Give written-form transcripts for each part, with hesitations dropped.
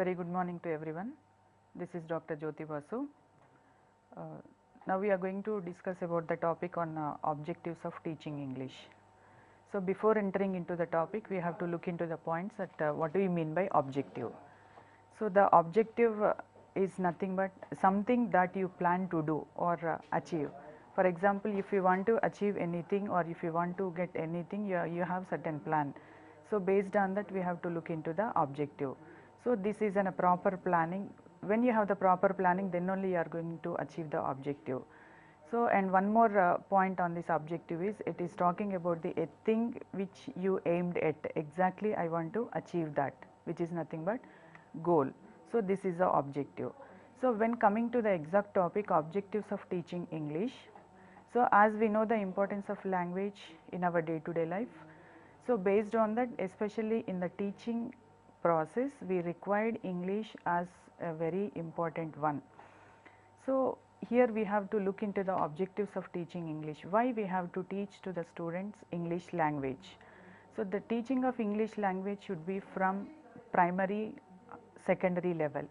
very good morning to everyone. This is Dr. Jyoti Basu. Now we are going to discuss about the topic on objectives of teaching English. So before entering into the topic, we have to look into the points that what do we mean by objective. So the objective is nothing but something that you plan to do or achieve. For example, if you want to achieve anything or if you want to get anything, you have certain plan. So based on that, we have to look into the objective. So this is a proper planning. When you have the proper planning, then only you are going to achieve the objective. So and one more point on this objective is it is talking about the thing which you aimed at. Exactly, I want to achieve that, which is nothing but goal. So this is the objective. So when coming to the exact topic, objectives of teaching English. So as we know the importance of language in our day-to-day life. So based on that, especially in the teaching process, we required English as a very important one. So here we have to look into the objectives of teaching English. Why we have to teach to the students English language? So the teaching of English language should be from primary, secondary level.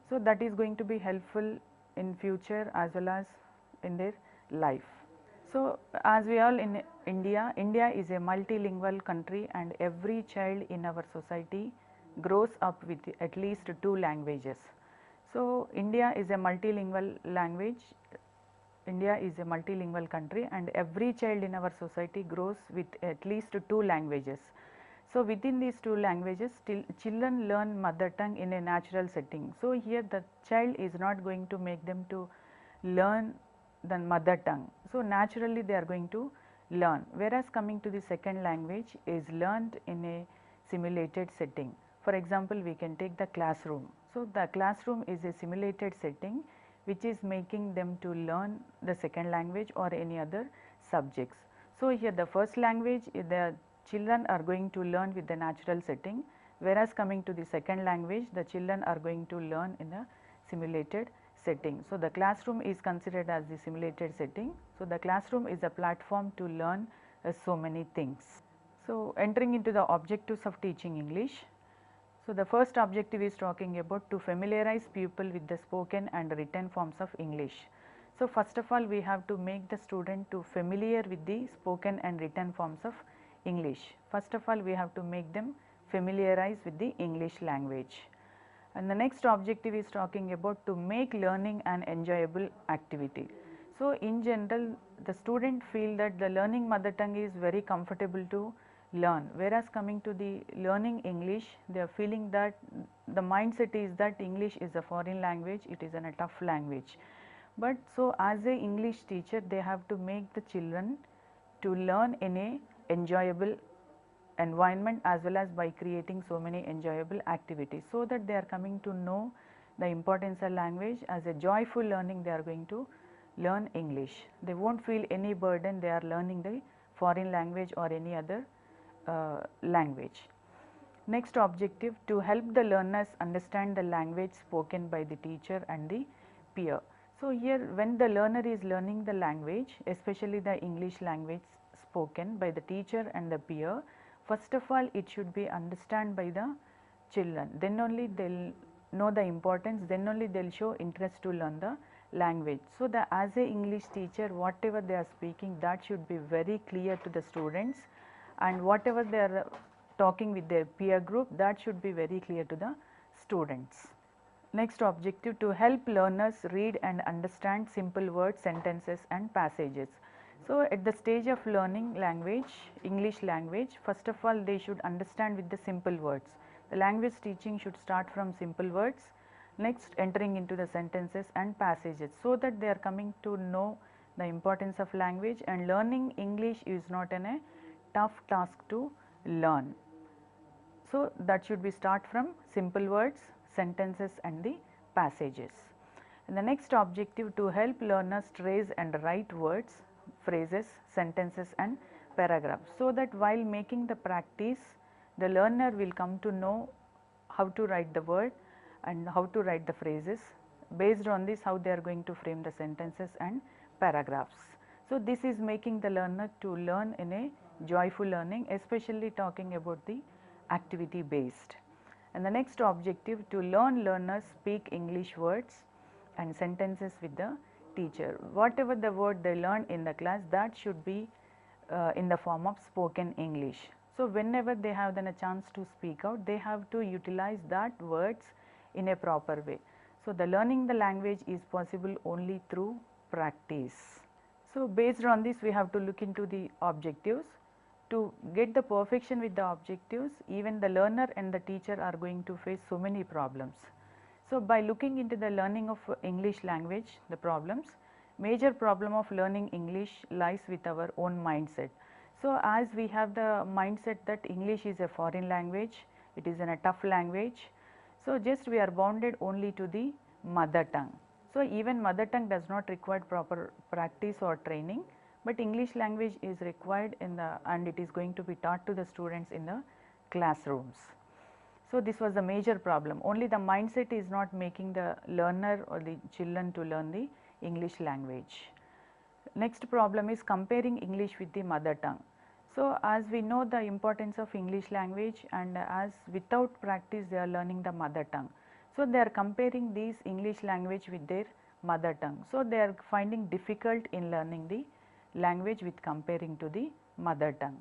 So that is going to be helpful in future as well as in their life. So as we all in India, India is a multilingual country and every child in our society grows up with at least 2 languages. So India is a multilingual language, India is a multilingual country and every child in our society grows with at least 2 languages. So within these 2 languages, children learn mother tongue in a natural setting. So here the child is not going to make them to learn the mother tongue. So naturally they are going to learn, whereas coming to the second language is learned in a simulated setting. For example, we can take the classroom. So the classroom is a simulated setting which is making them to learn the second language or any other subjects. So here the first language the children are going to learn with the natural setting, whereas coming to the second language the children are going to learn in a simulated setting. So the classroom is considered as the simulated setting. So the classroom is a platform to learn so many things. So entering into the objectives of teaching English. So the first objective is talking about to familiarize people with the spoken and written forms of English. So first of all, we have to make the student to familiar with the spoken and written forms of English. First of all, we have to make them familiarize with the English language. And the next objective is talking about to make learning an enjoyable activity. So in general, the student feel that the learning mother tongue is very comfortable to learn, whereas coming to the learning English, they are feeling that the mindset is that English is a foreign language, it is a tough language. But so as a English teacher, they have to make the children to learn in a enjoyable environment as well as by creating so many enjoyable activities, so that they are coming to know the importance of language as a joyful learning. They are going to learn English. They won't feel any burden, they are learning the foreign language or any other language. Next objective, to help the learners understand the language spoken by the teacher and the peer. So here when the learner is learning the language, especially the English language spoken by the teacher and the peer, first of all it should be understood by the children, then only they will know the importance, then only they will show interest to learn the language. So the as a English teacher, whatever they are speaking, that should be very clear to the students, and whatever they are talking with their peer group, that should be very clear to the students. Next objective, to help learners read and understand simple words, sentences and passages. So at the stage of learning language, English language, first of all they should understand with the simple words. The language teaching should start from simple words, next entering into the sentences and passages, so that they are coming to know the importance of language, and learning English is not a tough task to learn. So that should be start from simple words, sentences and the passages. And the next objective, to help learners trace and write words, phrases, sentences and paragraphs, so that while making the practice, the learner will come to know how to write the word and how to write the phrases. Based on this, how they are going to frame the sentences and paragraphs. So this is making the learner to learn in a joyful learning, especially talking about the activity based. And the next objective, to learn learners speak English words and sentences with the teacher. Whatever the word they learn in the class, that should be in the form of spoken English. So, whenever they have then a chance to speak out, they have to utilize that words in a proper way. So, the learning the language is possible only through practice. So, based on this we have to look into the objectives. To get the perfection with the objectives, even the learner and the teacher are going to face so many problems. So, by looking into the learning of English language, the problems, major problem of learning English lies with our own mindset. So, as we have the mindset that English is a foreign language, it is a tough language. So, just we are bounded only to the mother tongue. So, even mother tongue does not require proper practice or training, but English language is required in the, and it is going to be taught to the students in the classrooms. So, this was the major problem, only the mindset is not making the learner or the children to learn the English language. Next problem is comparing English with the mother tongue. So, as we know the importance of English language, and as without practice they are learning the mother tongue. So, they are comparing these English language with their mother tongue. So, they are finding difficult in learning the language with comparing to the mother tongue.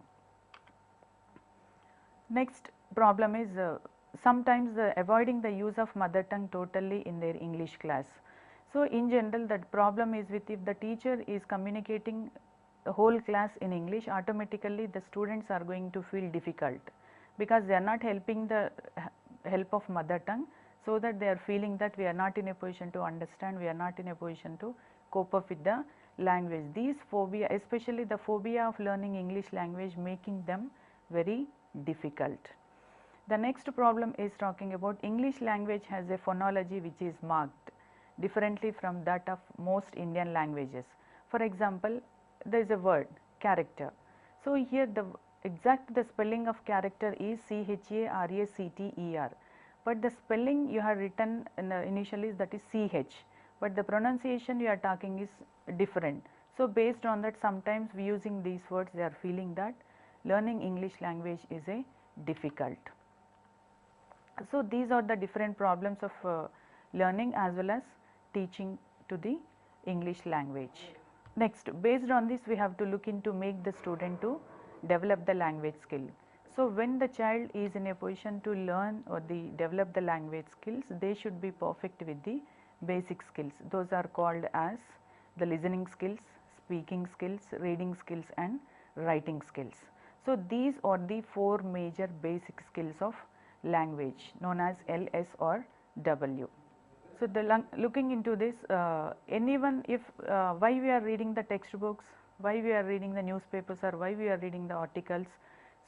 Next problem is sometimes avoiding the use of mother tongue totally in their English class. So, in general that problem is with, if the teacher is communicating the whole class in English, automatically the students are going to feel difficult, because they are not helping the help of mother tongue. So, that they are feeling that we are not in a position to understand, we are not in a position to cope up with the language. These phobia, especially the phobia of learning English language, making them very difficult. The next problem is talking about English language has a phonology which is marked differently from that of most Indian languages. For example, there is a word character. So, here the spelling of character is CHARACTER, but the spelling you have written in the initially that is CH, but the pronunciation you are talking is different. So, based on that, sometimes we using these words, they are feeling that learning English language is a difficult. So, these are the different problems of learning as well as teaching to the English language. Next, based on this we have to look into make the student to develop the language skill. So, when the child is in a position to learn or develop the language skills, they should be perfect with the basic skills. Those are called as the listening skills, speaking skills, reading skills and writing skills. So, these are the four major basic skills of language known as LS or W. So, looking into this, anyone if why we are reading the textbooks, why we are reading the newspapers, or why we are reading the articles.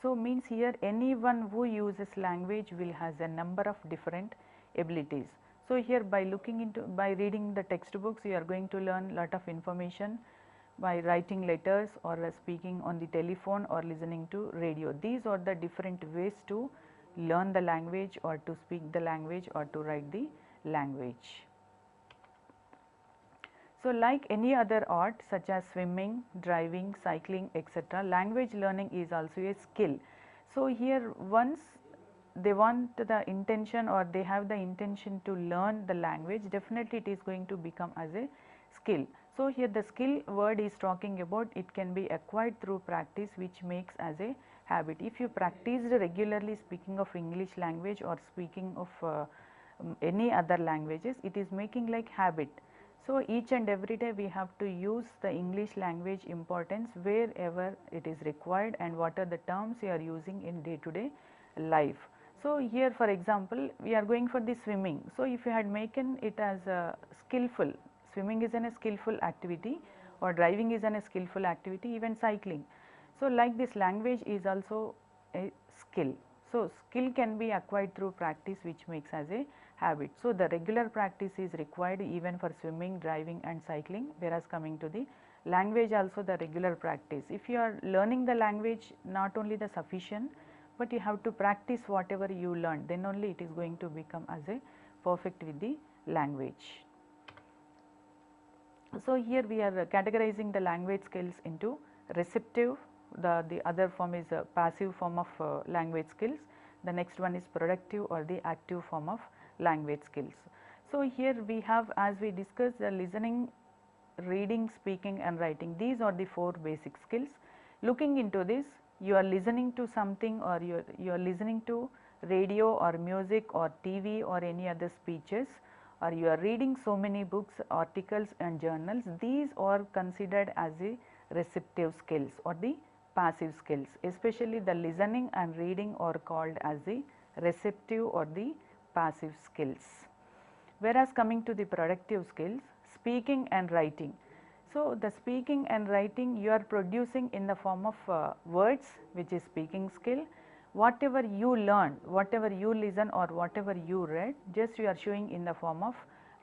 So, means here anyone who uses language will has a number of different abilities. So, here by reading the textbooks, you are going to learn lot of information by writing letters or speaking on the telephone or listening to radio. These are the different ways to learn the language or to speak the language or to write the language. So, like any other art such as swimming, driving, cycling, etc., language learning is also a skill. So, here once they want the intention or they have the intention to learn the language, definitely it is going to become as a skill. So, here the skill word is talking about it can be acquired through practice, which makes as a habit. If you practiced regularly speaking of English language or speaking of any other languages, it is making like habit. So, each and every day we have to use the English language importance wherever it is required and what are the terms you are using in day to day life. So, here for example, we are going for the swimming. So, if you had making it as a skillful, swimming is a skillful activity or driving is a skillful activity, even cycling. So, like this language is also a skill. So, skill can be acquired through practice, which makes as a habit. So, the regular practice is required even for swimming, driving and cycling, whereas coming to the language also the regular practice. If you are learning the language, not only the sufficient, but you have to practice whatever you learn, then only it is going to become as a perfect with the language. So, here we are categorizing the language skills into receptive, the other form is a passive form of language skills. The next one is productive or the active form of language skills. So, here we have, as we discussed, the listening, reading, speaking and writing. These are the 4 basic skills. Looking into this, you are listening to something, or you are listening to radio or music or TV or any other speeches, or you are reading so many books, articles and journals. These are considered as the receptive skills or the passive skills. Especially the listening and reading are called as the receptive or the passive skills. Whereas coming to the productive skills, speaking and writing. So, the speaking and writing you are producing in the form of words, which is speaking skill. Whatever you learn, whatever you listen or whatever you read, just you are showing in the form of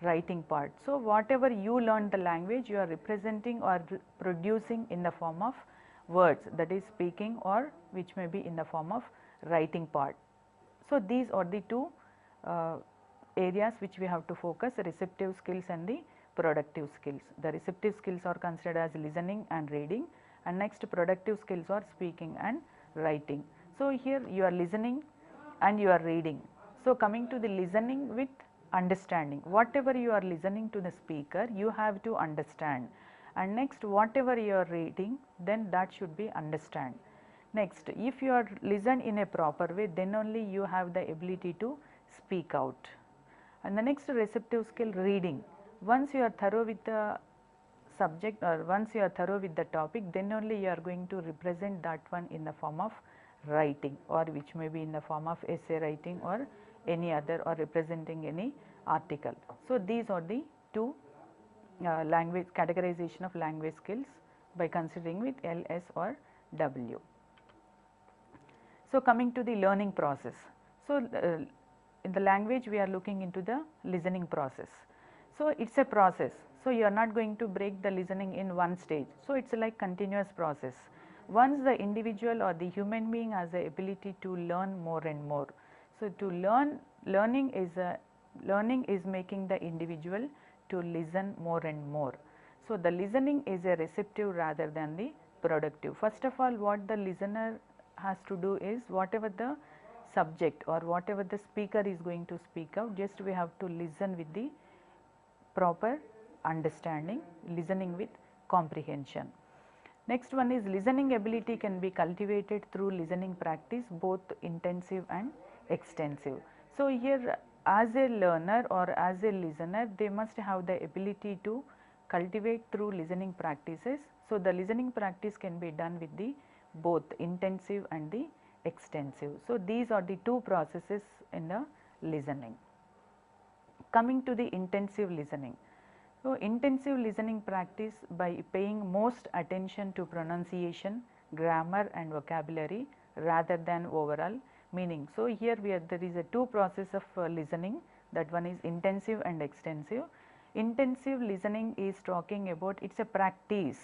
writing part. So, whatever you learn the language, you are representing or producing in the form of words, that is speaking, or which may be in the form of writing part. So, these are the 2 areas which we have to focus, receptive skills and the productive skills. The receptive skills are considered as listening and reading, and next productive skills are speaking and writing. So, here you are listening and you are reading. So, coming to the listening with understanding, whatever you are listening to the speaker, you have to understand, and next whatever you are reading, then that should be understand. Next, if you are listen in a proper way, then only you have the ability to speak out. And the next receptive skill, reading. Once you are thorough with the subject, or once you are thorough with the topic, then only you are going to represent that one in the form of writing, or which may be in the form of essay writing or any other, or representing any article. So, these are the 2 language categorization of language skills by considering with L, S or W. So, coming to the learning process. So, in the language we are looking into the listening process. So, it is a process. So, you are not going to break the listening in one stage. So, it is like continuous process. Once the individual or the human being has the ability to learn more and more. So, to learning is making the individual to listen more and more. So, the listening is a receptive rather than the productive. First of all, what the listener has to do is, whatever the subject or whatever the speaker is going to speak out, just we have to listen with the proper understanding, listening with comprehension. Next one is listening ability can be cultivated through listening practice, both intensive and extensive. So, here as a learner or as a listener, they must have the ability to cultivate through listening practices. So, the listening practice can be done with the both intensive and the extensive. So, these are the 2 processes in the listening. Coming to the intensive listening. So, intensive listening practice by paying most attention to pronunciation, grammar and vocabulary rather than overall meaning. So, here there is a 2 process of listening, that one is intensive and extensive. Intensive listening is talking about, it is a practice,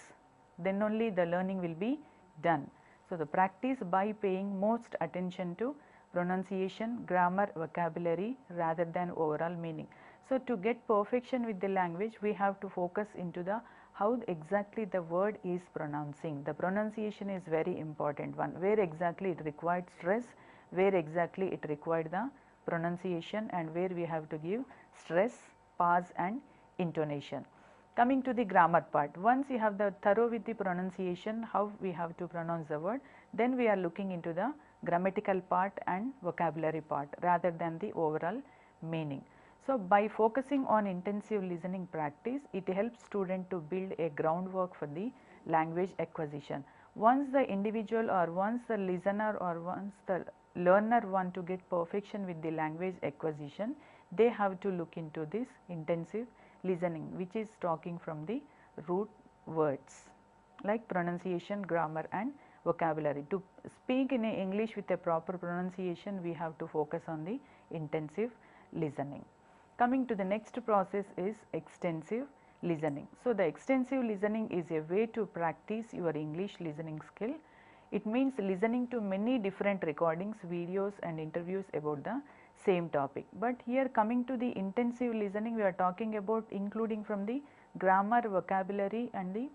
then only the learning will be done. So, the practice by paying most attention to pronunciation, grammar, vocabulary rather than overall meaning. So, to get perfection with the language, we have to focus into the how exactly the word is pronouncing. The pronunciation is very important one, where exactly it required stress, where exactly it required the pronunciation, and where we have to give stress, pause and intonation. Coming to the grammar part, once you have the thorough with the pronunciation, how we have to pronounce the word, then we are looking into the grammatical part and vocabulary part rather than the overall meaning. So, by focusing on intensive listening practice, it helps student to build a groundwork for the language acquisition. Once the individual or once the listener or once the learner want to get perfection with the language acquisition, they have to look into this intensive listening, which is talking from the root words like pronunciation, grammar and vocabulary. To speak in English with a proper pronunciation, we have to focus on the intensive listening. Coming to the next process is extensive listening. So, the extensive listening is a way to practice your English listening skill. It means listening to many different recordings, videos and interviews about the same topic. But here coming to the intensive listening, we are talking about including from the grammar, vocabulary and the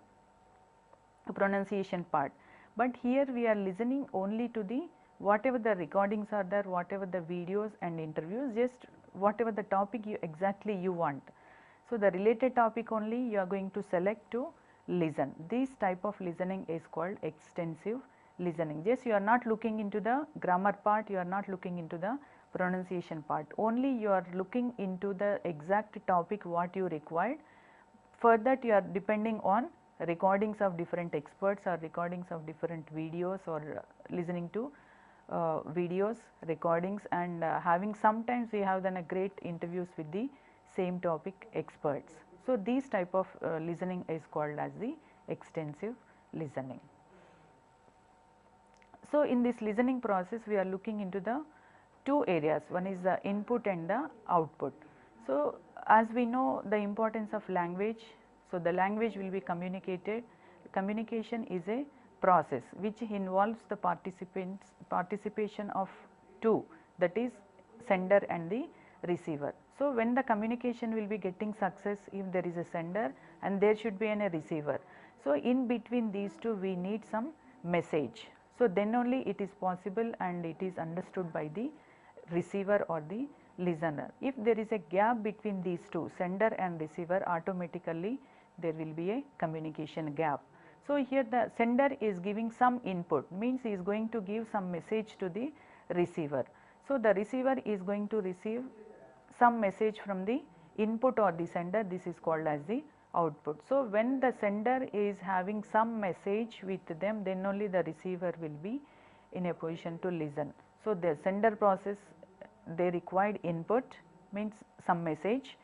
pronunciation part. But here we are listening only to the whatever the recordings are there, whatever the videos and interviews, just whatever the topic you exactly you want. So, the related topic only you are going to select to listen. This type of listening is called extensive listening. Just you are not looking into the grammar part, you are not looking into the pronunciation part, only you are looking into the exact topic what you required. For that you are depending on recordings of different experts or recordings of different videos, or listening to videos, recordings, and having sometimes we have done a great interviews with the same topic experts. So, these type of listening is called as the extensive listening. So, in this listening process we are looking into the two areas, one is the input and the output. So, as we know the importance of language, so the language will be communicated. Communication is a process which involves the participation of two, that is sender and the receiver. So, when the communication will be getting success, if there is a sender and there should be a receiver. So, in between these two we need some message. So, then only it is possible and it is understood by the receiver or the listener. If there is a gap between these two, sender and receiver, automatically there will be a communication gap. So, here the sender is giving some input, means he is going to give some message to the receiver. So, the receiver is going to receive some message from the input or the sender, this is called as the output. So, when the sender is having some message with them, then only the receiver will be in a position to listen. So, the sender process, they required input, means some message,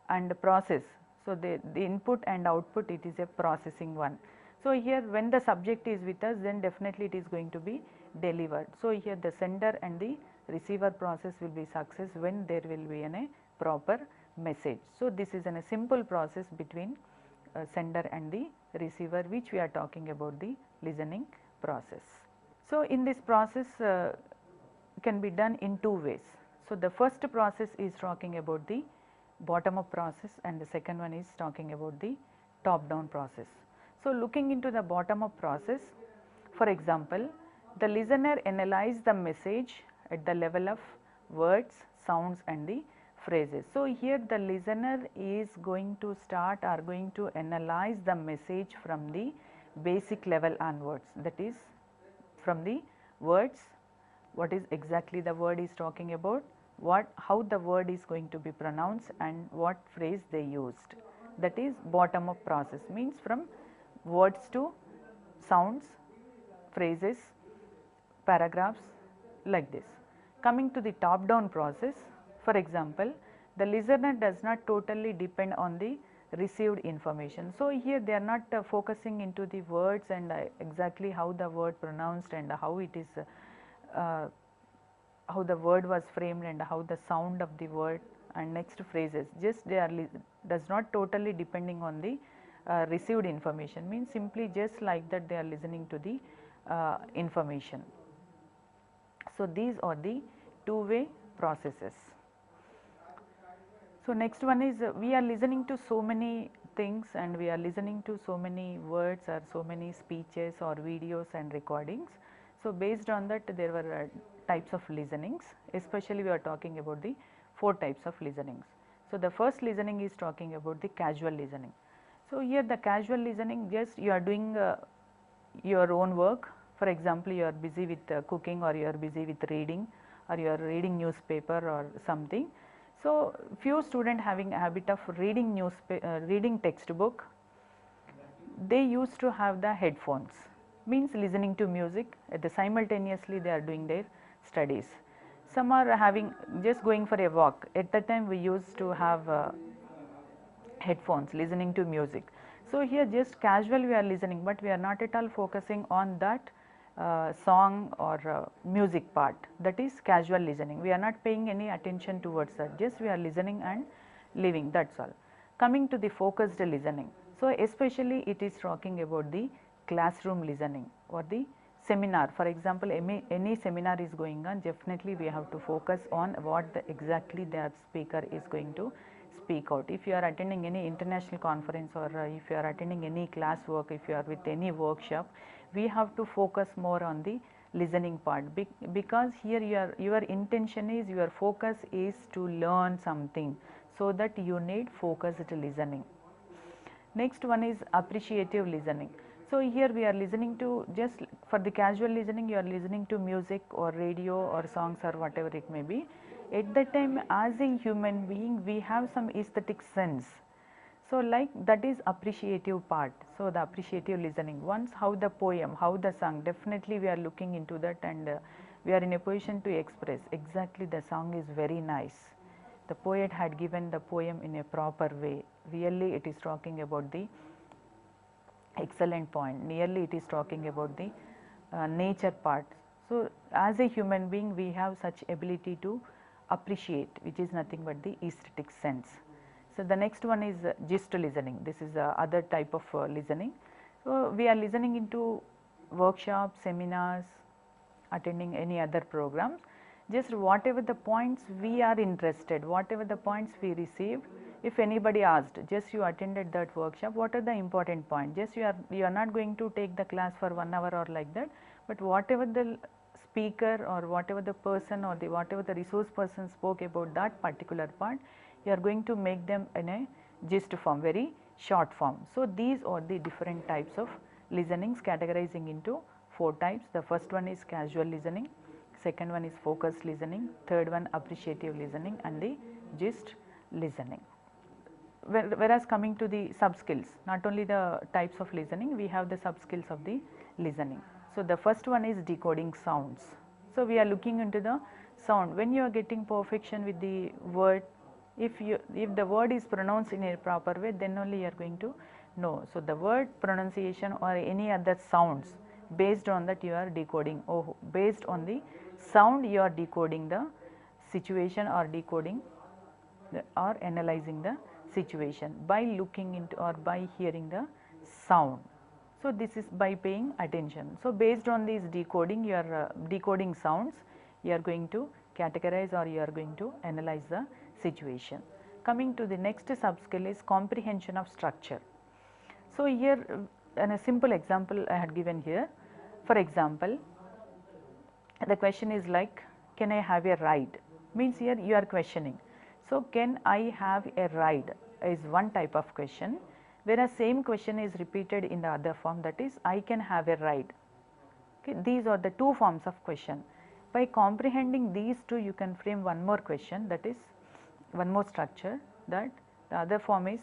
and process. So, the input and output, it is a processing one. So, here when the subject is with us, then definitely it is going to be delivered. So, here the sender and the receiver process will be success when there will be a proper message. So, this is a simple process between sender and the receiver, which we are talking about the listening process. So, in this process can be done in two ways. So, the first process is talking about the bottom up process and the second one is talking about the top down process. So, looking into the bottom up process, for example, the listener analyzes the message at the level of words, sounds and the phrases. So, here the listener is going to start or going to analyze the message from the basic level onwards, that is from the words, what is exactly the word is talking about, how the word is going to be pronounced and what phrase they used, that is bottom up process, means from words to sounds, phrases, paragraphs, like this. Coming to the top down process, for example, the listener does not totally depend on the received information. So, here they are not focusing into the words and exactly how the word pronounced and how it is how the word was framed and how the sound of the word and next phrases, just they are does not totally depending on the received information, means simply just like that they are listening to the information. So, these are the two-way processes. So, next one is we are listening to so many things and we are listening to so many words or so many speeches or videos and recordings. So, based on that there were types of listenings, especially we are talking about the 4 types of listenings. So, the first listening is talking about the casual listening. So, here the casual listening, just you are doing your own work, for example, you are busy with cooking or you are busy with reading or you are reading newspaper or something. So, few students having a habit of reading reading textbook, they used to have the headphones, means listening to music at the simultaneously they are doing their studies. Some are having just going for a walk, at that time we used to have headphones listening to music. So, here just casual we are listening, but we are not at all focusing on that song or music part, that is casual listening. We are not paying any attention towards that, just we are listening and living, that is all. Coming to the focused listening. So, especially it is talking about the classroom listening or the seminar. For example, any seminar is going on, definitely we have to focus on what exactly that speaker is going to speak out. If you are attending any international conference or if you are attending any class work, if you are with any workshop, we have to focus more on the listening part, because here your intention is, your focus is to learn something, so that you need focused listening. Next one is appreciative listening. So here we are listening to, just for the casual listening, you are listening to music or radio or songs or whatever it may be. At that time, as a human being, we have some aesthetic sense. So like that is appreciative part. So the appreciative listening, once how the poem, how the song, definitely we are looking into that, and we are in a position to express exactly the song is very nice. The poet had given the poem in a proper way. Really it is talking about the excellent point. Nearly it is talking about the nature part. So as a human being, we have such ability to appreciate, which is nothing but the aesthetic sense. So the next one is gist listening. This is other type of listening. So we are listening into workshops, seminars, attending any other programs. Just whatever the points we are interested, whatever the points we received, if anybody asked, just you attended that workshop, what are the important points? Just you are not going to take the class for 1 hour or like that, but whatever the speaker or whatever the person or whatever the resource person spoke about that particular part, you are going to make them in a gist form, very short form. So these are the different types of listenings, categorizing into 4 types. The first one is casual listening, second one is focused listening, third one appreciative listening, and the gist listening. Whereas coming to the sub skills, not only the types of listening, we have the sub skills of the listening. So the first one is decoding sounds. So we are looking into the sound. When you are getting perfection with the word, if the word is pronounced in a proper way, then only you are going to know. So the word pronunciation or any other sounds, based on that you are decoding. Oh, based on the sound you are decoding the situation, or decoding or analyzing the situation by looking into or by hearing the sound. So this is by paying attention. So based on this decoding, you are decoding sounds, you are going to categorize or you are going to analyze the situation. Coming to the next sub skill is comprehension of structure. So here in a simple example I had given here. For example, the question is like, can I have a ride? Means here you are questioning. So can I have a ride is one type of question, whereas same question is repeated in the other form, that is, I can have a ride. Okay, these are the two forms of question. By comprehending these two, you can frame one more question, that is one more structure, that the other form is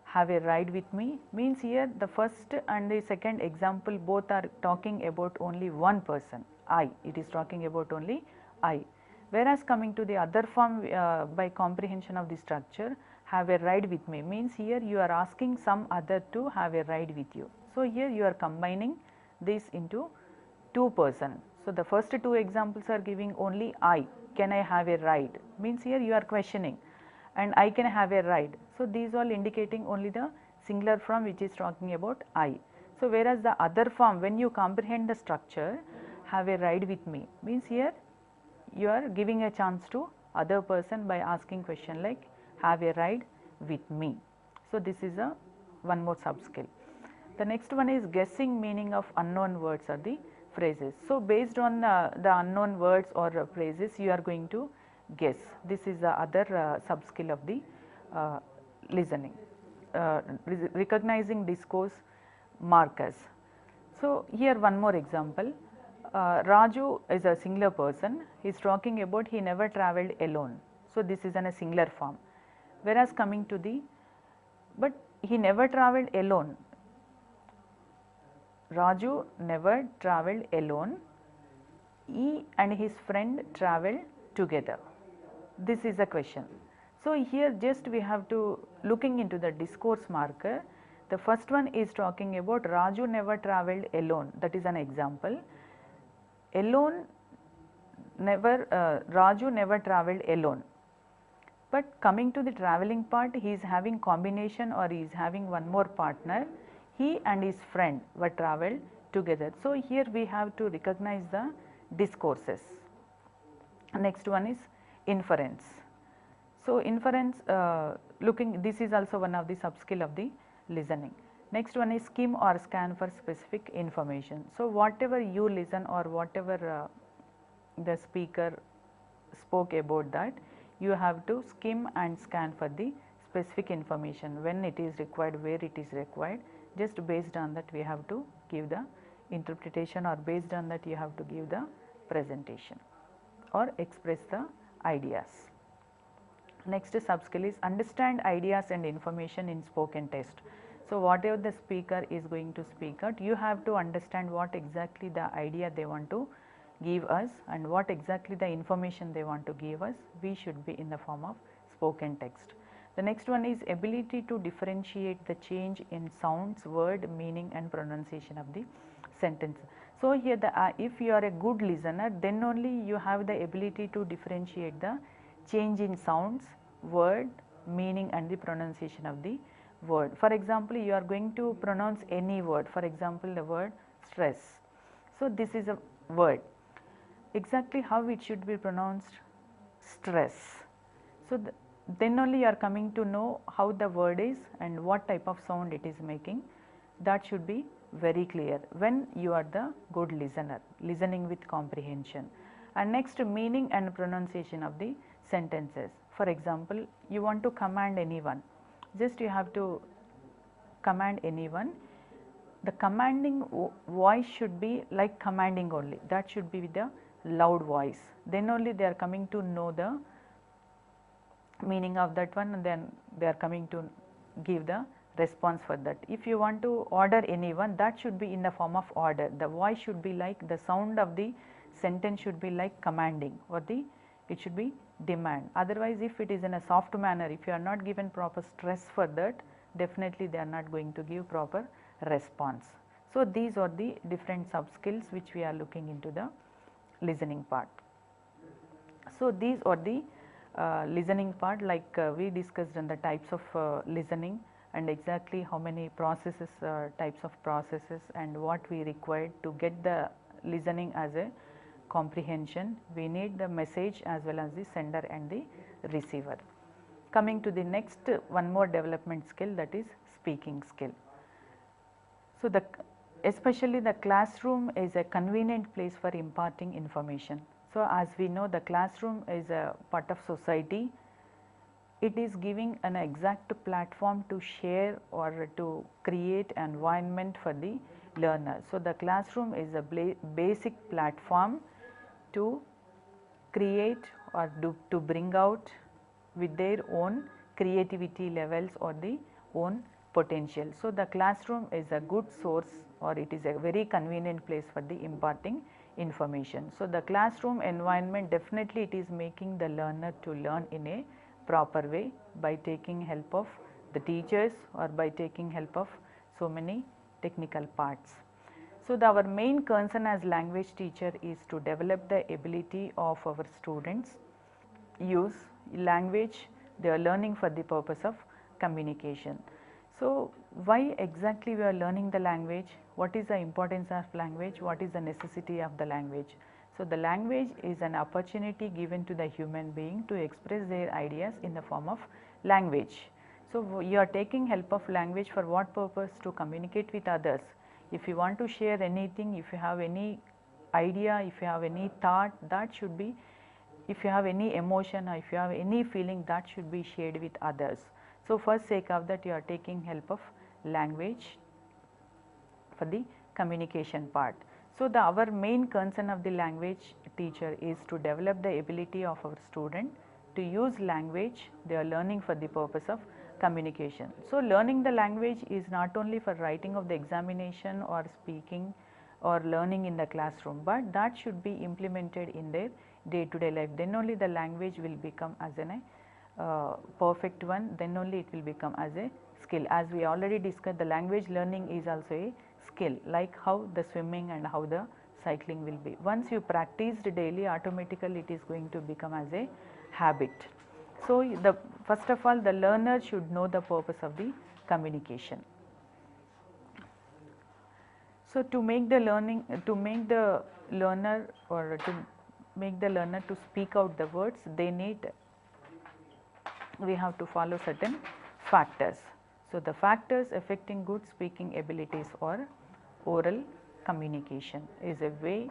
have a ride with me. Means here the first and the second example both are talking about only one person, I. It is talking about only I. Whereas coming to the other form, by comprehension of the structure, have a ride with me, means here you are asking some other to have a ride with you. So here you are combining this into two person. So the first two examples are giving only I, can I have a ride, means here you are questioning, and I can have a ride. So these all indicating only the singular form which is talking about I. So whereas the other form, when you comprehend the structure, have a ride with me, means here you are giving a chance to other person by asking question like have a ride with me. So this is a one more sub skill. The next one is guessing meaning of unknown words or the phrases. So based on the unknown words or phrases, you are going to guess. This is the other sub skill of the listening. Recognizing discourse markers. So here one more example. Raju is a singular person. He is talking about he never travelled alone. So this is in a singular form. Whereas coming to the, but he never travelled alone. Raju never travelled alone. He and his friend travelled together. This is a question. So here just we have to looking into the discourse marker. The first one is talking about Raju never travelled alone. That is an example. Alone never, Raju never travelled alone. But coming to the travelling part, he is having combination or he is having one more partner. He and his friend were travelled together. So here we have to recognize the discourses. Next one is inference. So inference, looking, this is also one of the sub skill of the listening. Next one is skim or scan for specific information. So whatever you listen or whatever the speaker spoke about, that you have to skim and scan for the specific information when it is required, where it is required. Just based on that we have to give the interpretation, or based on that you have to give the presentation or express the ideas. Next sub skill is understand ideas and information in spoken test. So whatever the speaker is going to speak out, you have to understand what exactly the idea they want to give us and what exactly the information they want to give us. We should be in the form of spoken text. The next one is ability to differentiate the change in sounds, word, meaning and pronunciation of the sentence. So here if you are a good listener, then only you have the ability to differentiate the change in sounds, word, meaning and the pronunciation of the word. For example, you are going to pronounce any word, for example, the word stress. So this is a word. Exactly how it should be pronounced? Stress. So then only you are coming to know how the word is and what type of sound it is making. That should be very clear when you are the good listener, listening with comprehension. And next, meaning and pronunciation of the sentences. For example, you want to command anyone, just you have to command anyone. The commanding voice should be like commanding only, that should be with the loud voice, then only they are coming to know the meaning of that one, and then they are coming to give the response for that. If you want to order anyone, that should be in the form of order, the voice should be like, the sound of the sentence should be like commanding, or it should be demand. Otherwise, if it is in a soft manner, if you are not given proper stress for that, definitely they are not going to give proper response. So these are the different sub skills which we are looking into the listening part. So these are the listening part, like we discussed on the types of listening and exactly how many processes, types of processes, and what we required to get the listening as a comprehension. We need the message as well as the sender and the receiver. Coming to the next one more development skill, that is speaking skill. So especially the classroom is a convenient place for imparting information. So as we know, the classroom is a part of society. It is giving an exact platform to share or to create an environment for the learner. So the classroom is a basic platform to create or to bring out with their own creativity levels or the own potential. So the classroom is a good source, or it is a very convenient place for the imparting information. So the classroom environment, definitely it is making the learner to learn in a proper way by taking help of the teachers or by taking help of so many technical parts. So our main concern as language teacher is to develop the ability of our students use language they are learning for the purpose of communication. So why exactly we are learning the language? What is the importance of language? What is the necessity of the language? So the language is an opportunity given to the human being to express their ideas in the form of language. So you are taking help of language for what purpose? To communicate with others. If you want to share anything, if you have any idea, if you have any thought, that should be, if you have any emotion or if you have any feeling, that should be shared with others. So for sake of that, you are taking help of language for the communication part. So our main concern of the language teacher is to develop the ability of our student to use language they are learning for the purpose of communication. So learning the language is not only for writing of the examination or speaking or learning in the classroom, but that should be implemented in their day to day life. Then only the language will become as a perfect one, then only it will become as a skill. As we already discussed, the language learning is also a skill, like how the swimming and how the cycling will be. Once you practice daily, automatically it is going to become as a habit. So first of all, the learner should know the purpose of the communication. So to make the learner to speak out the words, we have to follow certain factors. So, the factors affecting good speaking abilities or oral communication is a way,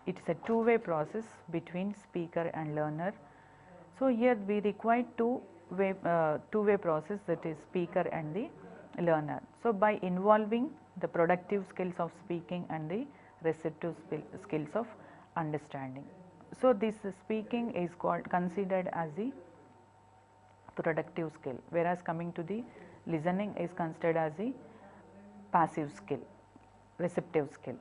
it is a two-way process between speaker and learner. So, here we require two-way process, that is speaker and the learner. So, by involving the productive skills of speaking and the receptive skills of understanding. So, this speaking is considered as the productive skill, whereas coming to the listening is considered as the passive skill, receptive skill.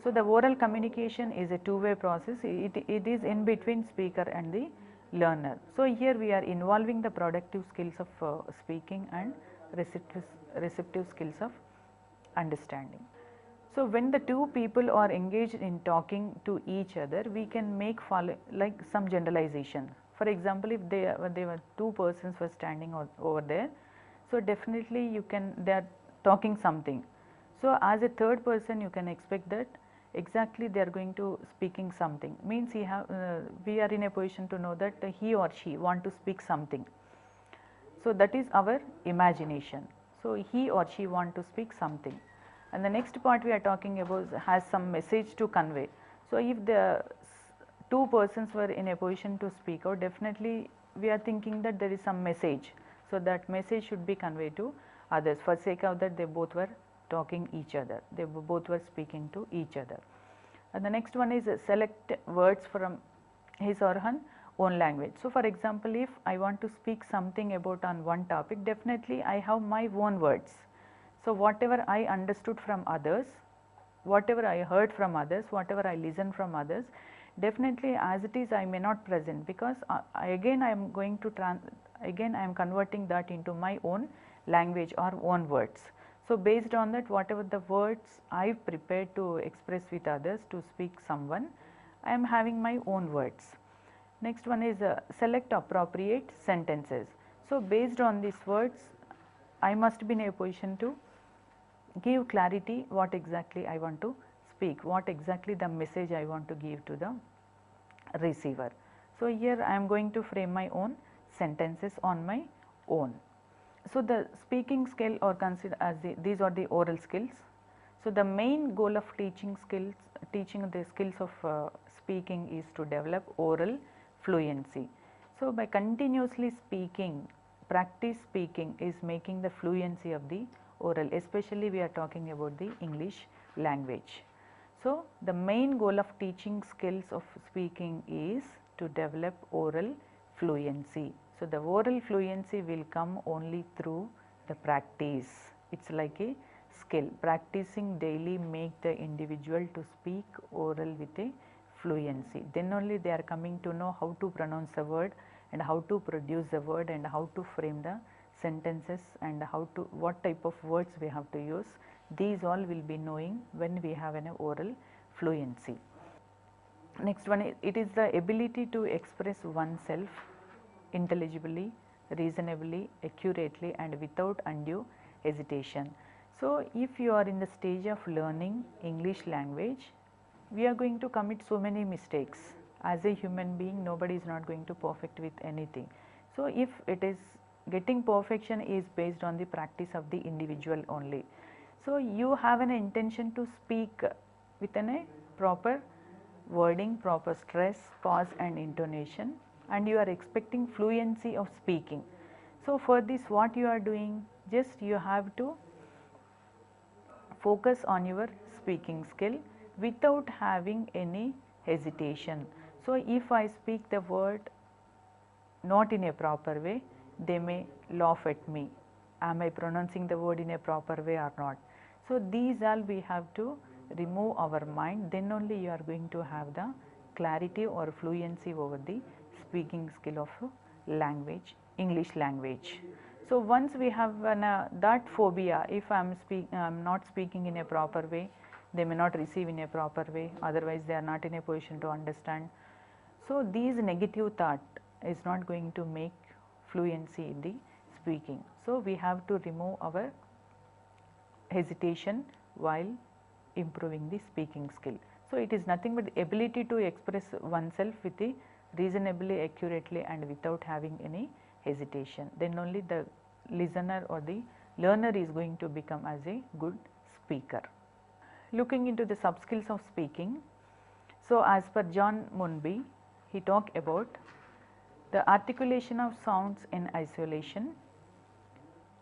So, the oral communication is a two-way process, it is in between speaker and the learner. So, here we are involving the productive skills of speaking and receptive skills of understanding. So, when the two people are engaged in talking to each other, we can make like some generalization. For example, if they were two persons were standing over there, so definitely they are talking something. So, as a third person, you can expect that exactly they are going to speaking something, means we are in a position to know that he or she want to speak something. So, that is our imagination. So, he or she want to speak something, and the next part we are talking about has some message to convey. So, if the two persons were in a position to speak out, definitely we are thinking that there is some message. So, that message should be conveyed to others. For sake of that, they both were talking each other, they both were speaking to each other. And the next one is select words from his or her own language. So, for example, if I want to speak something about on one topic, definitely I have my own words. So, whatever I understood from others, whatever I heard from others, whatever I listened from others, definitely as it is I may not present, because again I am going to again I am converting that into my own language or own words. So, based on that, whatever the words I prepared to express with others to speak someone, I am having my own words. Next one is select appropriate sentences. So, based on these words, I must be in a position to give clarity what exactly I want to speak, what exactly the message I want to give to the receiver. So, here I am going to frame my own sentences on my own. So, the speaking skill or consider as these are the oral skills. So, the main goal of teaching the skills of speaking is to develop oral fluency. So, by continuously speaking, practice speaking is making the fluency of the oral, especially we are talking about the English language. So, the main goal of teaching skills of speaking is to develop oral fluency. So, the oral fluency will come only through the practice. It is like a skill. Practicing daily make the individual to speak oral with a fluency. Then only they are coming to know how to pronounce a word and how to produce a word and how to frame the sentences and what type of words we have to use. These all will be knowing when we have an oral fluency. Next one, it is the ability to express oneself intelligibly, reasonably, accurately and without undue hesitation. So, if you are in the stage of learning English language, we are going to commit so many mistakes. As a human being, nobody is not going to perfect with anything. So, if it is getting perfection is based on the practice of the individual only. So, you have an intention to speak within a proper wording, proper stress, pause and intonation, and you are expecting fluency of speaking. So, for this what you are doing? Just you have to focus on your speaking skill without having any hesitation. So, if I speak the word not in a proper way, they may laugh at me. Am I pronouncing the word in a proper way or not? So, these all we have to remove our mind, then only you are going to have the clarity or fluency over the speaking skill of language, English language. So, once we have that phobia, if I am not speaking in a proper way, they may not receive in a proper way, otherwise they are not in a position to understand. So, these negative thought is not going to make fluency in the speaking. So, we have to remove our hesitation while improving the speaking skill. So, it is nothing but the ability to express oneself with the reasonably, accurately and without having any hesitation. Then only the listener or the learner is going to become as a good speaker. Looking into the sub skills of speaking, so as per John Munby, he talked about the articulation of sounds in isolation,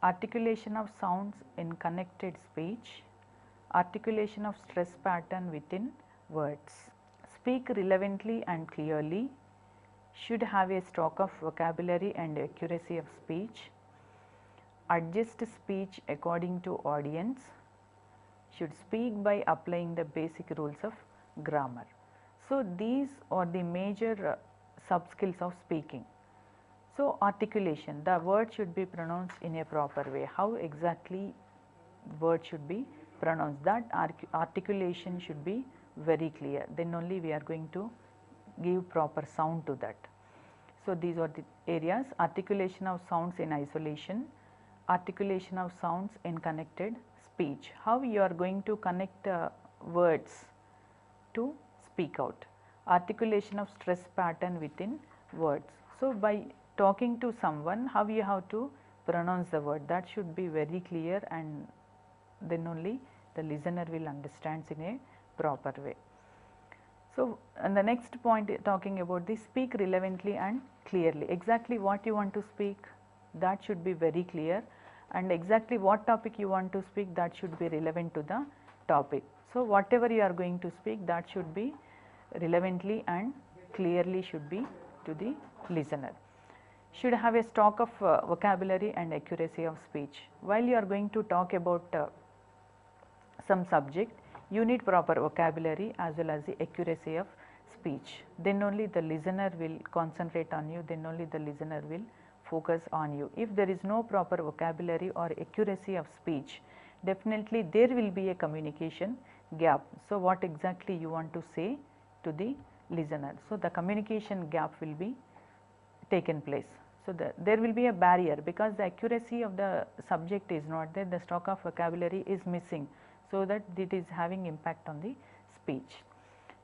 articulation of sounds in connected speech, articulation of stress pattern within words. Speak relevantly and clearly, should have a stock of vocabulary and accuracy of speech, adjust speech according to audience, should speak by applying the basic rules of grammar. So, these are the major sub skills of speaking. So, articulation, the word should be pronounced in a proper way. How exactly word should be pronounced, that articulation should be very clear, then only we are going to give proper sound to that. So, these are the areas: articulation of sounds in isolation, articulation of sounds in connected speech. How you are going to connect words to speak out, articulation of stress pattern within words. So, by talking to someone, how you have to pronounce the word, that should be very clear, and then only the listener will understand in a proper way. So, and the next point talking about the speak relevantly and clearly. Exactly what you want to speak, that should be very clear, and exactly what topic you want to speak, that should be relevant to the topic. So, whatever you are going to speak, that should be relevantly and clearly should be to the listener. Should have a stock of vocabulary and accuracy of speech. While you are going to talk about some subject, you need proper vocabulary as well as the accuracy of speech. Then only the listener will concentrate on you, then only the listener will focus on you. If there is no proper vocabulary or accuracy of speech, definitely there will be a communication gap. So, what exactly you want to say to the listener? So, the communication gap will be taken place. So, there will be a barrier because the accuracy of the subject is not there, the stock of vocabulary is missing. So, that it is having impact on the speech.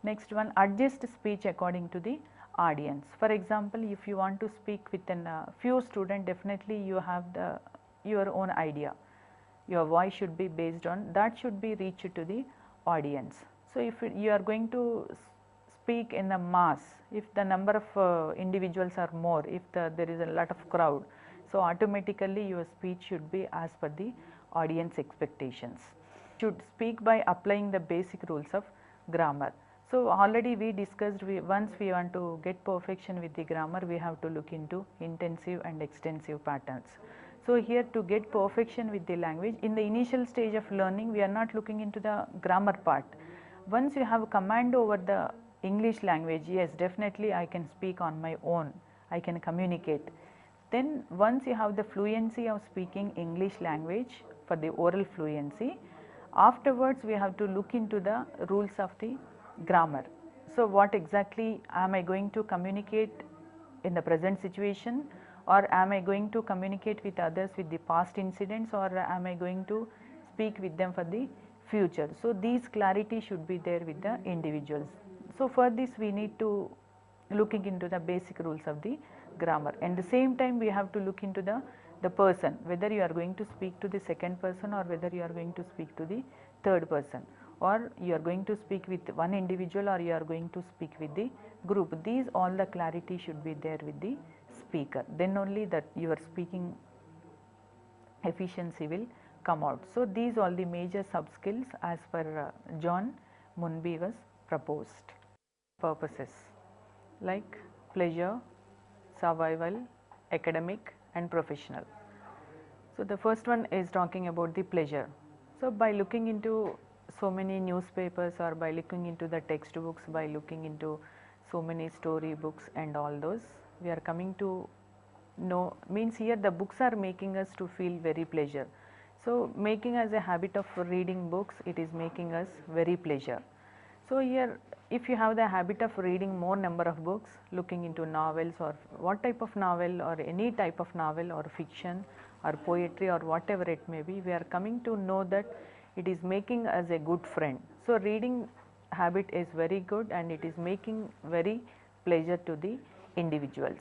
Next one, adjust speech according to the audience. For example, if you want to speak with a few students, definitely you have your own idea. Your voice should be based on that, should be reached to the audience. So, if you are going to speak in the mass, if the number of individuals are more, if there is a lot of crowd, so automatically your speech should be as per the audience expectations. Should speak by applying the basic rules of grammar. So, already we discussed, once we want to get perfection with the grammar, we have to look into intensive and extensive patterns. So, here to get perfection with the language, in the initial stage of learning, we are not looking into the grammar part. Once you have command over the English language, yes, definitely I can speak on my own, I can communicate. Then once you have the fluency of speaking English language for the oral fluency, afterwards we have to look into the rules of the grammar. So, what exactly am I going to communicate in the present situation, or am I going to communicate with others with the past incidents, or am I going to speak with them for the future. So, these clarity should be there with the individuals. So, for this we need to looking into the basic rules of the grammar, and the same time we have to look into the person, whether you are going to speak to the second person or whether you are going to speak to the third person, or you are going to speak with one individual or you are going to speak with the group. These all the clarity should be there with the speaker, then only that your speaking efficiency will come out. So, these all the major sub skills as per John Munby was proposed. Purposes like pleasure, survival, academic and professional. So, the first one is talking about the pleasure. So, by looking into so many newspapers or by looking into the textbooks, by looking into so many story books and all those, we are coming to know, means here the books are making us to feel very pleasure. So, making us a habit of reading books, it is making us very pleasure. So, here if you have the habit of reading more number of books, looking into novels or what type of novel or any type of novel or fiction or poetry or whatever it may be, we are coming to know that it is making us a good friend. So, reading habit is very good and it is making very pleasure to the individuals.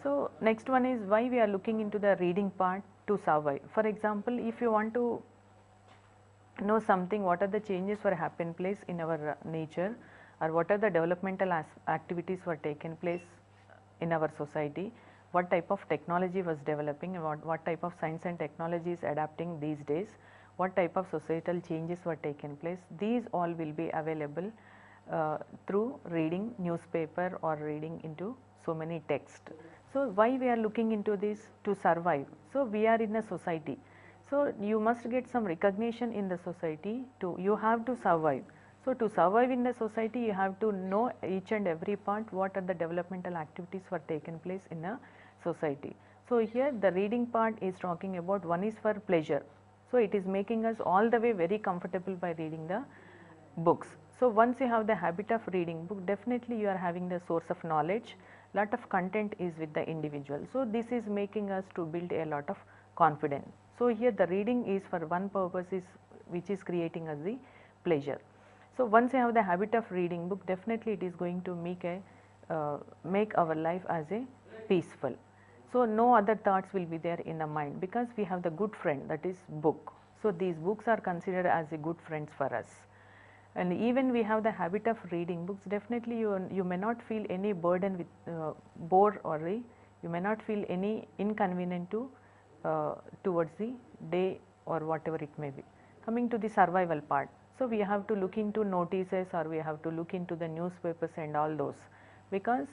So, next one is why we are looking into the reading part, to survive. For example, if you want to know something, what are the changes were happen place in our nature, or what are the developmental activities were taken place in our society, what type of technology was developing, and what type of science and technology is adapting these days, what type of societal changes were taken place, these all will be available through reading newspaper or reading into so many text. So why we are looking into this? To survive. So we are in a society, so you must get some recognition in the society, to you have to survive. So to survive in the society, you have to know each and every part, what are the developmental activities were taken place in a society. So here the reading part is talking about, one is for pleasure. So it is making us all the way very comfortable by reading the books. So once you have the habit of reading book, definitely you are having the source of knowledge, lot of content is with the individual. So this is making us to build a lot of confidence. So here the reading is for one purpose, is which is creating us the pleasure. So once you have the habit of reading book, definitely it is going to make our life as a peaceful. So no other thoughts will be there in the mind, because we have the good friend, that is book. So these books are considered as a good friends for us. And even we have the habit of reading books, definitely you may not feel any burden with bore, or you may not feel any inconvenient to towards the day or whatever it may be. Coming to the survival part, so we have to look into notices, or we have to look into the newspapers and all those, because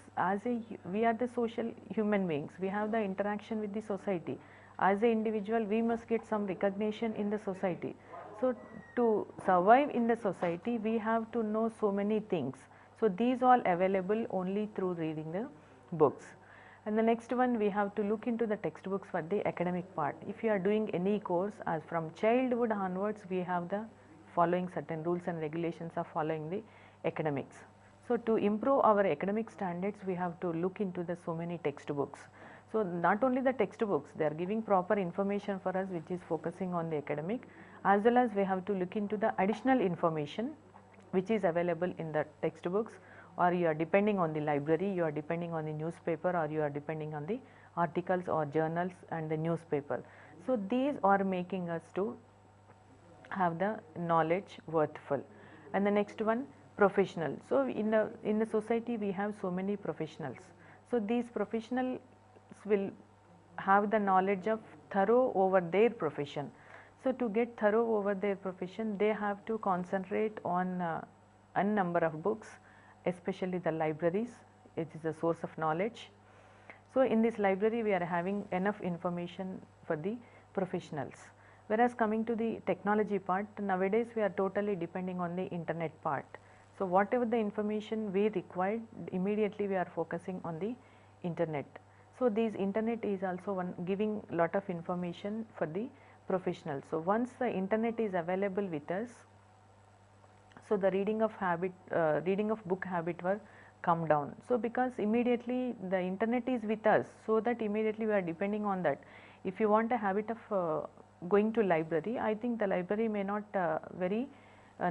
we are the social human beings, we have the interaction with the society. As an individual, we must get some recognition in the society. So to survive in the society, we have to know so many things. So these all available only through reading the books. And the next one, we have to look into the textbooks for the academic part. If you are doing any course, as from childhood onwards, we have the following certain rules and regulations of following the academics. So to improve our academic standards, we have to look into the so many textbooks. So not only the textbooks, they are giving proper information for us, which is focusing on the academic, as well as we have to look into the additional information which is available in the textbooks, or you are depending on the library, you are depending on the newspaper, or you are depending on the articles or journals and the newspaper. So these are making us to have the knowledge worthful. And the next one, professional. So in the society, we have so many professionals. So these professionals will have the knowledge of thorough over their profession. So to get thorough over their profession, they have to concentrate on a number of books, especially the libraries. It is a source of knowledge. So in this library, we are having enough information for the professionals. Whereas coming to the technology part, nowadays we are totally depending on the internet part. So whatever the information we required, immediately we are focusing on the internet. So this internet is also giving lot of information for the professionals. So once the internet is available with us, so the reading of book habit will come down. So because immediately the internet is with us, so that immediately we are depending on that. If you want a habit of going to library, I think the library may not very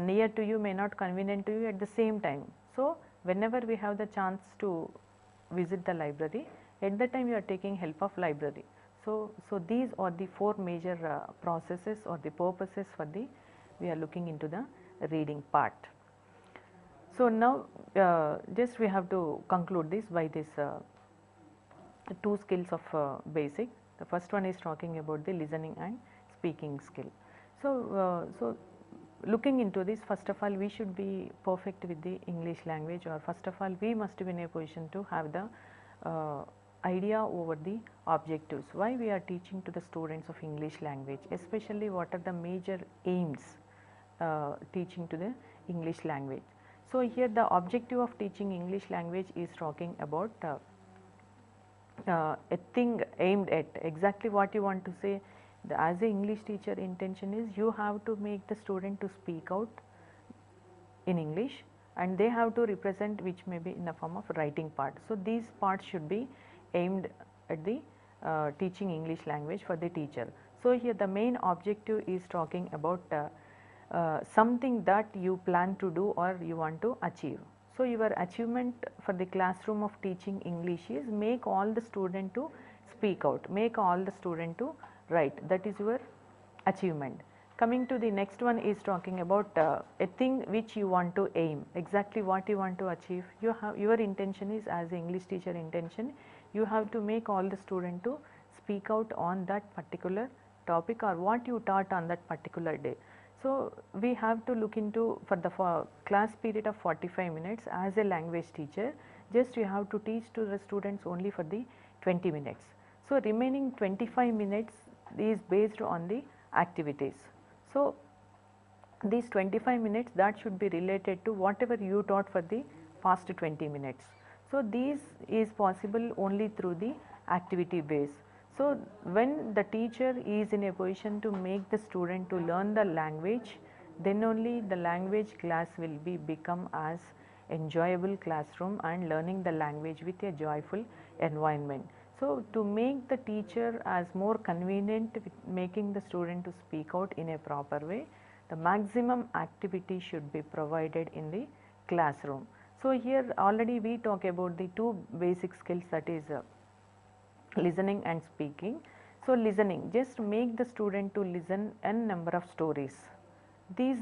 near to you, may not convenient to you at the same time. So whenever we have the chance to visit the library, at that time you are taking help of library. So these are the four major processes or the purposes for we are looking into the reading part. So now just we have to conclude this by this two skills of basic. The first one is talking about the listening and speaking skill. So looking into this, first of all, we should be perfect with the English language, or first of all, we must be in a position to have the idea over the objectives. Why we are teaching to the students of English language, especially what are the major aims teaching to the English language. So here the objective of teaching English language is talking about a thing aimed at exactly what you want to say. As a English teacher, intention is you have to make the student to speak out in English, and they have to represent, which may be in the form of writing part. So these parts should be aimed at the teaching English language for the teacher. So here the main objective is talking about something that you plan to do or you want to achieve. So your achievement for the classroom of teaching English is make all the student to speak out, make all the student to right, that is your achievement. Coming to the next one is talking about a thing which you want to aim, exactly what you want to achieve. You have, your intention is, as an English teacher intention, you have to make all the student to speak out on that particular topic or what you taught on that particular day. So we have to look into, for the class period of 45 minutes as a language teacher, just you have to teach to the students only for the 20 minutes. So remaining 25 minutes is based on the activities. So these 25 minutes, that should be related to whatever you taught for the past 20 minutes. So these is possible only through the activity base. So when the teacher is in a position to make the student to learn the language, then only the language class will be become as enjoyable classroom and learning the language with a joyful environment. So to make the teacher as more convenient with making the student to speak out in a proper way, the maximum activity should be provided in the classroom. So here already we talk about the two basic skills, that is listening and speaking. So listening, just make the student to listen n number of stories. These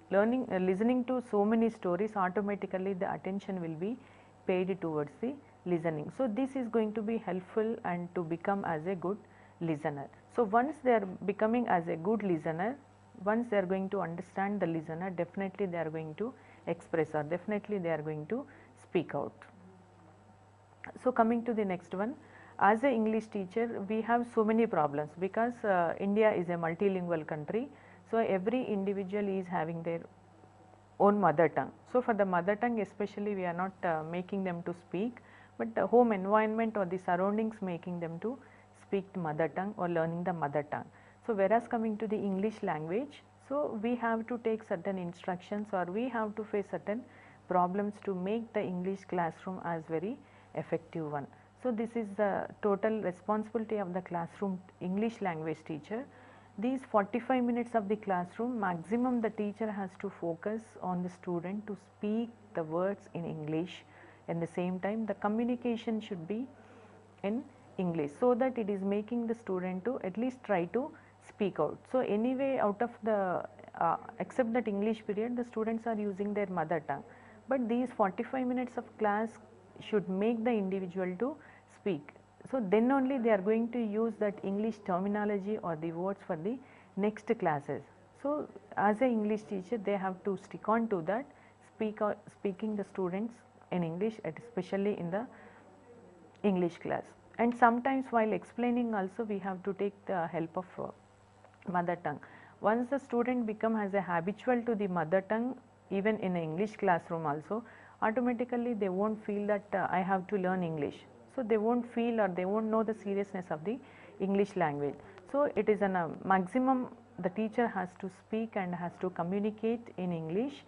listening to so many stories, automatically the attention will be paid towards the listening. So this is going to be helpful and to become as a good listener. So once they are becoming as a good listener, once they are going to understand the listener, definitely they are going to express, or definitely they are going to speak out. So coming to the next one, as a English teacher we have so many problems, because India is a multilingual country. So every individual is having their own mother tongue. So for the mother tongue especially, we are not making them to speak, but the home environment or the surroundings making them to speak the mother tongue or learning the mother tongue. So whereas coming to the English language, so we have to take certain instructions, or we have to face certain problems to make the English classroom as very effective one. So this is the total responsibility of the classroom English language teacher. These 45 minutes of the classroom, maximum the teacher has to focus on the student to speak the words in English. At the same time, the communication should be in English, so that it is making the student to at least try to speak out. So anyway, out of the except that English period, the students are using their mother tongue, but these 45 minutes of class should make the individual to speak. So then only they are going to use that English terminology or the words for the next classes. So as a English teacher, they have to stick on to that, speaking the students in English, especially in the English class. And sometimes while explaining also, we have to take the help of mother tongue. Once the student become as a habitual to the mother tongue, even in an English classroom also, automatically they won't feel that I have to learn English. So they won't feel, or they won't know the seriousness of the English language. So it is a maximum the teacher has to speak and has to communicate in English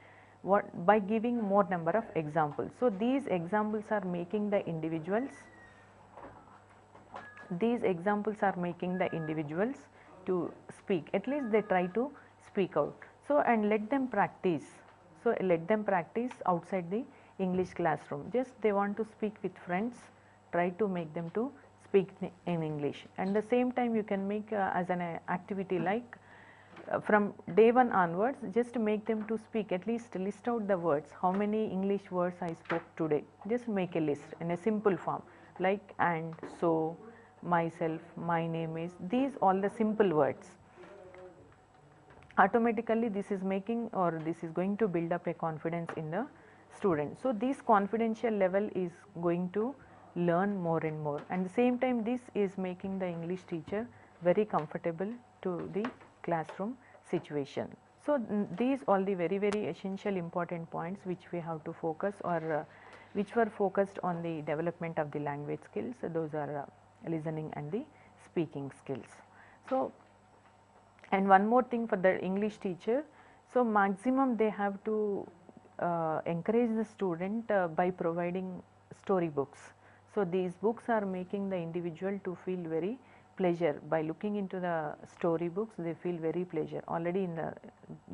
by giving more number of examples. So these examples are making the individuals, to speak. At least they try to speak out. So and let them practice. So let them practice outside the English classroom. Just they want to speak with friends, try to make them to speak in English. And the same time you can make as an activity like from day one onwards, just make them to speak, at least list out the words, how many English words I spoke today. Just make a list in a simple form like and, so, myself, my name is, these all the simple words. Automatically this is making, or this is going to build up a confidence in the student. So this confidential level is going to learn more and more, and the same time this is making the English teacher very comfortable to the classroom situation. So these all the very essential important points which we have to focus, or which were focused on the development of the language skills. So those are listening and the speaking skills. So and one more thing for the English teacher, so maximum they have to encourage the student by providing story books. So these books are making the individual to feel very pleasure. By looking into the story books, they feel very pleasure. Already in the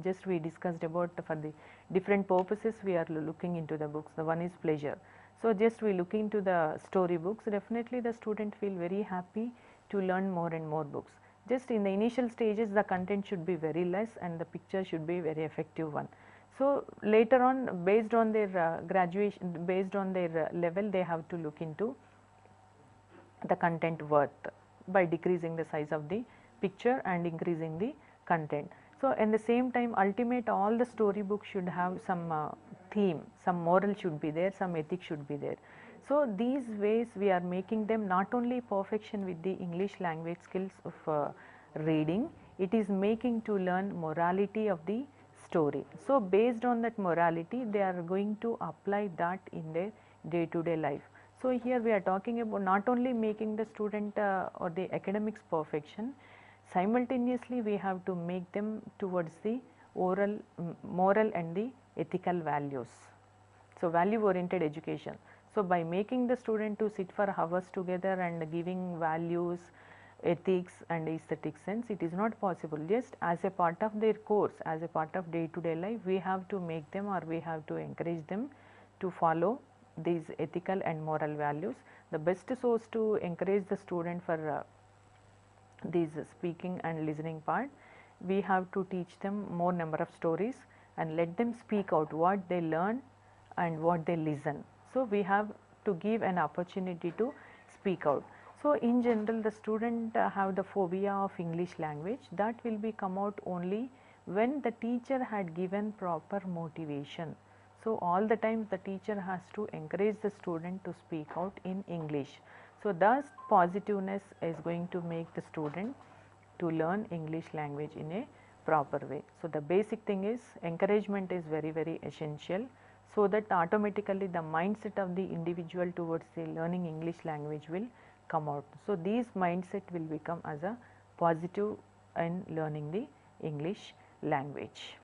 just we discussed about for the different purposes we are looking into the books. The one is pleasure. So just we look into the story books, definitely the student feel very happy to learn more and more books. Just in the initial stages the content should be very less and the picture should be very effective one. So, later on based on their graduation, based on their level, they have to look into the content worth by decreasing the size of the picture and increasing the content. So, in the same time ultimate all the storybooks should have some theme, some moral should be there, some ethics should be there. So, these ways we are making them not only perfection with the English language skills of reading, it is making to learn morality of the story. So, based on that morality they are going to apply that in their day to day life. So, here we are talking about not only making the student or the academics perfection, simultaneously we have to make them towards the moral and the ethical values. So, value oriented education. So, by making the student to sit for hours together and giving values, ethics and aesthetic sense, it is not possible. Just as a part of their course, as a part of day to day life, we have to make them or we have to encourage them to follow these ethical and moral values. The best source to encourage the student for these speaking and listening part, we have to teach them more number of stories and let them speak out what they learn and what they listen. So, we have to give an opportunity to speak out. So, in general the student have the phobia of English language, that will be come out only when the teacher had given proper motivation. So, all the time the teacher has to encourage the student to speak out in English. So, thus positiveness is going to make the student to learn English language in a proper way. So, the basic thing is encouragement is very essential, so that automatically the mindset of the individual towards the learning English language will come out. So, these mindset will become as a positive in learning the English language.